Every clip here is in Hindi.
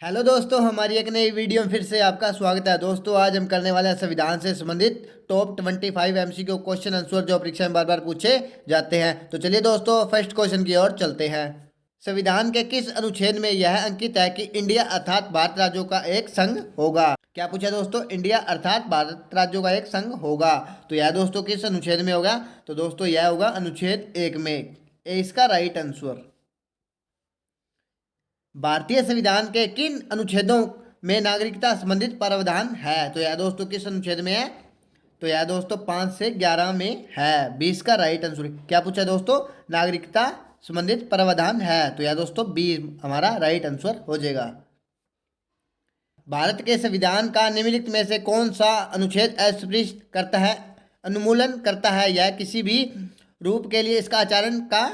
हेलो दोस्तों, हमारी एक नई वीडियो में फिर से आपका स्वागत है। दोस्तों, आज हम करने वाले हैं संविधान से संबंधित टॉप 25 एमसीक्यू क्वेश्चन आंसर जो परीक्षा में बार बार पूछे जाते हैं। तो चलिए दोस्तों, फर्स्ट क्वेश्चन की ओर चलते हैं। संविधान के किस अनुच्छेद में यह अंकित है कि इंडिया अर्थात भारत राज्यों का एक संघ होगा? क्या पूछा दोस्तों? इंडिया अर्थात भारत राज्यों का एक संघ होगा। तो यह दोस्तों किस अनुच्छेद में होगा? तो दोस्तों यह होगा अनुच्छेद 1 में। ए इसका राइट आंसर। भारतीय संविधान के किन अनुच्छेदों में नागरिकता संबंधित प्रावधान है? तो यह दोस्तों किस अनुच्छेद में है? तो यह दोस्तों 5 से 11 में है। 20 का राइट आंसर। क्या पूछा दोस्तों? नागरिकता संबंधित प्रावधान है। तो यह दोस्तों 20 हमारा राइट आंसर हो जाएगा। भारत के संविधान का निम्नलिखित में से कौन सा अनुच्छेद स्पष्ट करता है, अनुमूलन करता है या किसी भी रूप के लिए इसका आचरण का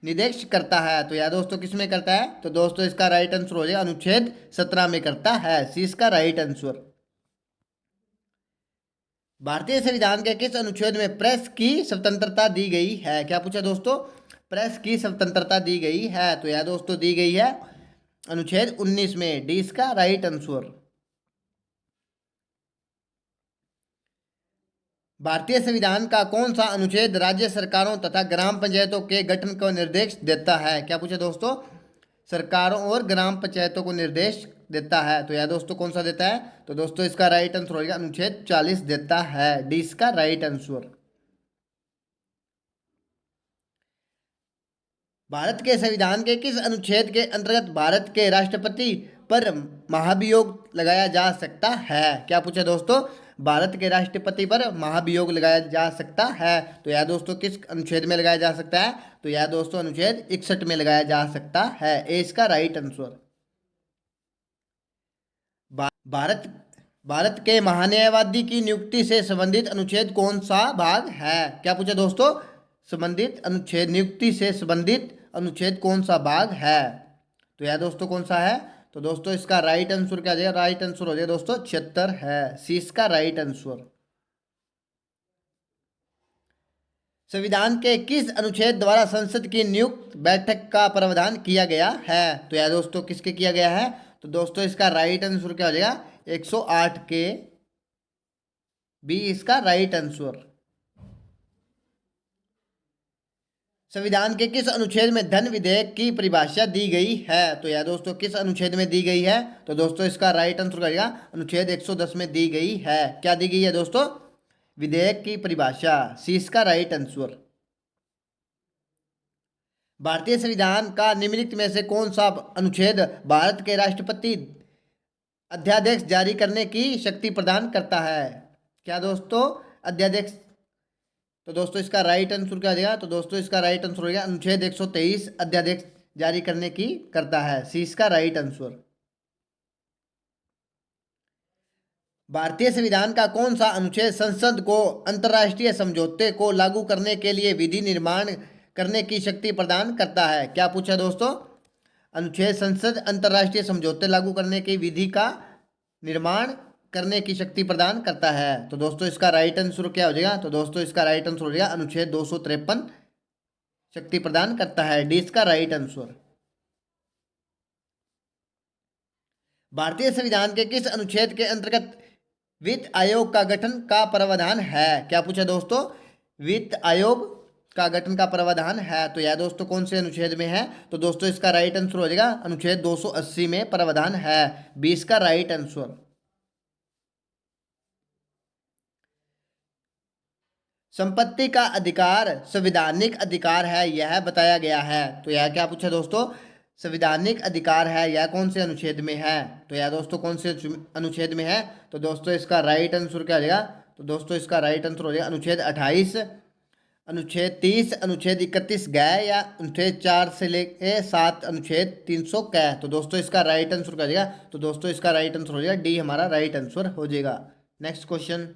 निर्देश करता है? तो यह दोस्तों किस में करता है? तो दोस्तों इसका राइट आंसर हो जाएगा अनुच्छेद 17 में करता है। सी इसका राइट आंसर। भारतीय संविधान के किस अनुच्छेद में प्रेस की स्वतंत्रता दी गई है? क्या पूछा दोस्तों? प्रेस की स्वतंत्रता दी गई है। तो यह दोस्तों दी गई है अनुच्छेद 19 में। डी इसका राइट आंसर। भारतीय संविधान का कौन सा अनुच्छेद राज्य सरकारों तथा ग्राम पंचायतों के गठन को निर्देश देता है? क्या पूछा दोस्तों? सरकारों और ग्राम पंचायतों को निर्देश देता है। तो यह दोस्तों कौन सा देता है? तो दोस्तों इसका राइट आंसर होगा अनुच्छेद 40 देता है। डी इसका राइट आंसर। भारत के संविधान के किस अनुच्छेद के अंतर्गत भारत के राष्ट्रपति पर महाभियोग लगाया जा सकता है? क्या पूछा दोस्तों? भारत के राष्ट्रपति पर महाभियोग लगाया जा सकता है। तो यह दोस्तों किस अनुच्छेद में लगाया जा सकता है? तो यह दोस्तों अनुच्छेद 61 में लगाया जा सकता है। ए इसका राइट आंसर। भारत भारत के महान्यायवादी की नियुक्ति से संबंधित अनुच्छेद कौन सा भाग है? क्या पूछा दोस्तों? संबंधित अनुच्छेद, नियुक्ति से संबंधित अनुच्छेद कौन सा भाग है? तो यह दोस्तों कौन सा है? तो दोस्तों इसका राइट आंसर क्या हो जाएगा? राइट आंसर हो जाएगा दोस्तों 76 है। सी इसका राइट आंसर। संविधान के किस अनुच्छेद द्वारा संसद की नियुक्त बैठक का प्रावधान किया गया है? तो यह दोस्तों किसके किया गया है? तो दोस्तों इसका राइट आंसर क्या हो जाएगा? 108 के। बी इसका राइट आंसर। संविधान के किस अनुच्छेद में धन विधेयक की परिभाषा दी गई है? तो यह दोस्तों किस अनुच्छेद में दी गई है? तो दोस्तों इसका राइट आंसर करेगा अनुच्छेद 110 में दी गई है। क्या दी गई है दोस्तों? विधेयक की परिभाषा। सी इसका राइट आंसर। भारतीय संविधान का निम्नलिखित में से कौन सा अनुच्छेद भारत के राष्ट्रपति अध्यादेश जारी करने की शक्ति प्रदान करता है? क्या दोस्तों? अध्यादेश। तो दोस्तों इसका राइट आंसर क्या हो जाएगा? तो दोस्तों इसका राइट आंसर हो गया अनुच्छेद 123 अध्यादेश जारी करने की करता है। सी इसका राइट आंसर। भारतीय संविधान का कौन सा अनुच्छेद संसद को अंतर्राष्ट्रीय समझौते को लागू करने के लिए विधि निर्माण करने की शक्ति प्रदान करता है? क्या पूछा दोस्तों? अनुच्छेद संसद अंतर्राष्ट्रीय समझौते लागू करने की विधि का निर्माण करने की शक्ति प्रदान करता है। तो दोस्तों इसका राइट आंसर क्या हो जाएगा? तो दोस्तों इसका राइट आंसर हो जाएगा अनुच्छेद 253 शक्ति प्रदान करता है। डी इसका राइट आंसर। भारतीय संविधान के किस अनुच्छेद के अंतर्गत वित्त आयोग का गठन का प्रावधान है? क्या पूछा दोस्तों? वित्त आयोग का गठन का प्रावधान है। तो यह दोस्तों कौन से अनुच्छेद में है? तो दोस्तों इसका राइट आंसर हो जाएगा अनुच्छेद 280 में प्रावधान है। 20 का राइट आंसर। संपत्ति का अधिकार संवैधानिक अधिकार है यह बताया गया है। तो यह क्या पूछा दोस्तों? संवैधानिक अधिकार है। यह कौन से अनुच्छेद में है? तो यह दोस्तों कौन से अनुच्छेद में है? तो दोस्तों इसका राइट आंसर क्या हो जाएगा? तो दोस्तों इसका राइट आंसर हो जाएगा अनुच्छेद 28, अनुच्छेद 30, अनुच्छेद 31 ग या अनुच्छेद 4 से लेके 7 अनुच्छेद 300 क। तो दोस्तों इसका राइट आंसर क्या हो जाएगा? तो दोस्तों इसका राइट आंसर हो जाएगा डी हमारा राइट आंसर हो जाएगा। Next question.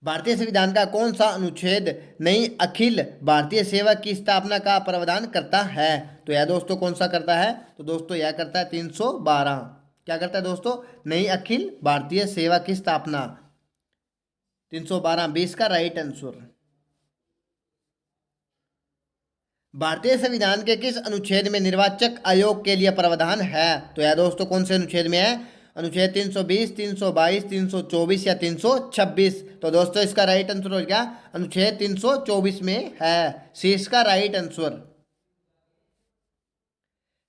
भारतीय संविधान का कौन सा अनुच्छेद नई अखिल भारतीय सेवा की स्थापना का प्रावधान करता है? तो यह दोस्तों कौन सा करता है? तो दोस्तों यह करता है 312। क्या करता है दोस्तों? नई अखिल भारतीय सेवा की स्थापना। 312 20 का राइट आंसर। भारतीय संविधान के किस अनुच्छेद में निर्वाचक आयोग के लिए प्रावधान है? तो यह दोस्तों कौन से अनुच्छेद में है? अनुच्छेद 320, 322, 324 या 326। तो दोस्तों इसका राइट आंसर हो गया अनुच्छेद 324 में है। सी इसका राइट आंसर।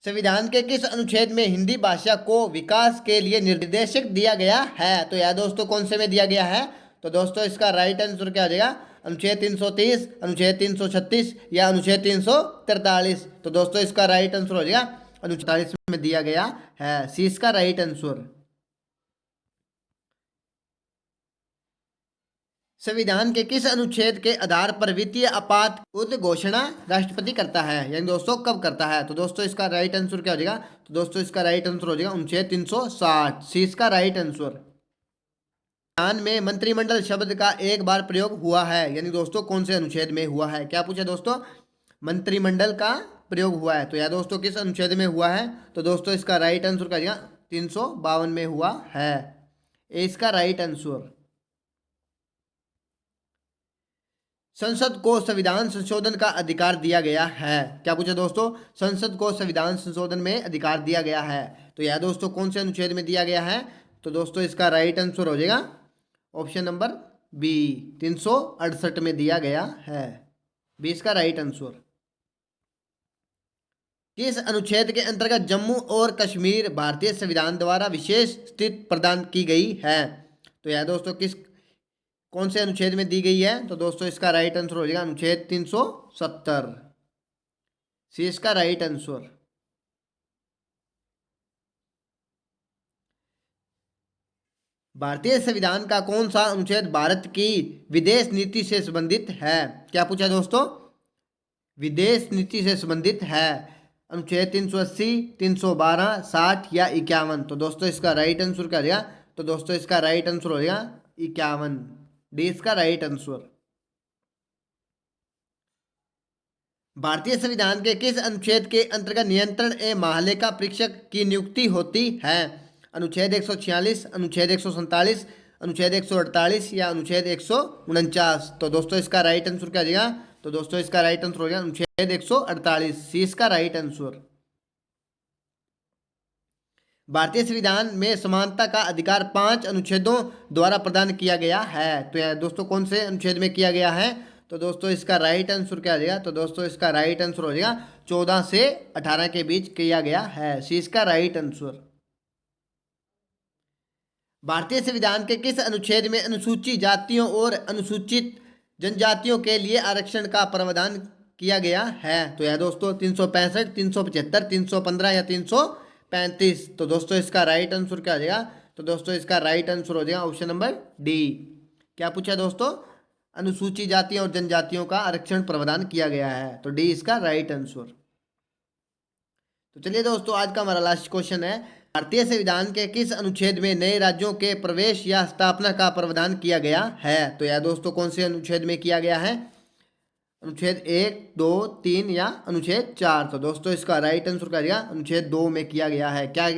संविधान के किस अनुच्छेद में हिंदी भाषा को विकास के लिए निर्देशक दिया गया है? तो यह दोस्तों कौन से में दिया गया है? तो दोस्तों इसका राइट आंसर क्या हो जाएगा? अनुच्छेद 330, अनुच्छेद 336 या अनुच्छेद 343। तो दोस्तों इसका राइट आंसर हो जाएगा अनुच्छेद 43 में दिया गया है। सी इसका राइट आंसर। संविधान के किस अनुच्छेद के आधार पर वित्तीय आपात उद्घोषणा राष्ट्रपति करता है? यानी दोस्तों कब करता है? तो दोस्तों इसका राइट आंसर क्या हो जाएगा? तो दोस्तों इसका राइट आंसर हो जाएगा अनुच्छेद 360। सी इसका राइट आंसर। संविधान में मंत्रिमंडल शब्द का एक बार प्रयोग हुआ है, यानी दोस्तों कौन से अनुच्छेद में हुआ है? क्या पूछा दोस्तों? मंत्रिमंडल का प्रयोग हुआ है, तो यह दोस्तों किस अनुच्छेद में हुआ है? तो दोस्तों इसका राइट आंसर क्या हो जाएगा? 352 में हुआ है। ए इसका राइट आंसर। संसद को संविधान संशोधन का अधिकार दिया गया है। क्या पूछा दोस्तों? संसद को संविधान संशोधन में अधिकार दिया गया है, तो यह दोस्तों कौन से अनुच्छेद में दिया गया है? तो दोस्तों इसका राइट आंसर हो जाएगा ऑप्शन नंबर बी, 368 में दिया गया है। बी इसका राइट आंसर। किस अनुच्छेद के अंतर्गत जम्मू और कश्मीर भारतीय संविधान द्वारा विशेष स्थिति प्रदान की गई है? तो यह दोस्तों कौन से अनुच्छेद में दी गई है? तो दोस्तों इसका राइट आंसर हो जाएगा अनुच्छेद 370। सी इसका राइट आंसर। भारतीय संविधान का कौन सा अनुच्छेद भारत की विदेश नीति से संबंधित है? क्या पूछा दोस्तों? विदेश नीति से संबंधित है। अनुच्छेद 380, 312, 60 या 51। तो दोस्तों इसका राइट आंसर क्या रहेगा? तो दोस्तों इसका राइट आंसर हो जाएगा 51। डी इसका राइट आंसर। भारतीय संविधान के किस अनुच्छेद के अंतर्गत नियंत्रण एवं महालेखा परीक्षक की नियुक्ति होती है? अनुच्छेद 146, अनुच्छेद 147, अनुच्छेद 148 या अनुच्छेद 149। तो दोस्तों इसका राइट आंसर क्या जाएगा? तो दोस्तों इसका राइट आंसर हो गया अनुच्छेद 148। सी इसका राइट आंसर। भारतीय संविधान में समानता का अधिकार 5 अनुच्छेदों द्वारा प्रदान किया गया है, तो यह दोस्तों कौन से अनुच्छेद में किया गया है? तो दोस्तों इसका राइट आंसर क्या जाएगा? तो दोस्तों इसका राइट आंसर हो जाएगा 14 से 18 के बीच किया गया है। सी इसका राइट आंसर। भारतीय संविधान के किस अनुच्छेद में अनुसूचित जातियों और अनुसूचित जनजातियों के लिए आरक्षण का प्रावधान किया गया है? तो यह दोस्तों 365, 375, 315 या 335। तो दोस्तों इसका राइट आंसर क्या हो जाएगा? तो दोस्तों इसका राइट आंसर हो जाएगा ऑप्शन नंबर डी। क्या पूछा दोस्तों? अनुसूचित जातियों और जनजातियों का आरक्षण प्रावधान किया गया है, तो डी इसका राइट आंसर। तो चलिए दोस्तों आज का हमारा लास्ट क्वेश्चन है, भारतीय संविधान के किस अनुच्छेद में नए राज्यों के प्रवेश या स्थापना का प्रावधान किया गया है? तो यह दोस्तों कौन से अनुच्छेद में किया गया है? अनुच्छेद 1, 2, 3 या अनुच्छेद 4। तो दोस्तों इसका राइट आंसर क्या दिया? अनुच्छेद 2 में किया गया है। क्या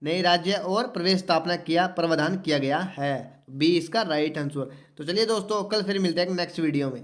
नए राज्य और प्रवेश स्थापना किया प्रावधान किया गया है? बी इसका राइट आंसर। तो चलिए दोस्तों कल फिर मिलते हैं नेक्स्ट वीडियो में।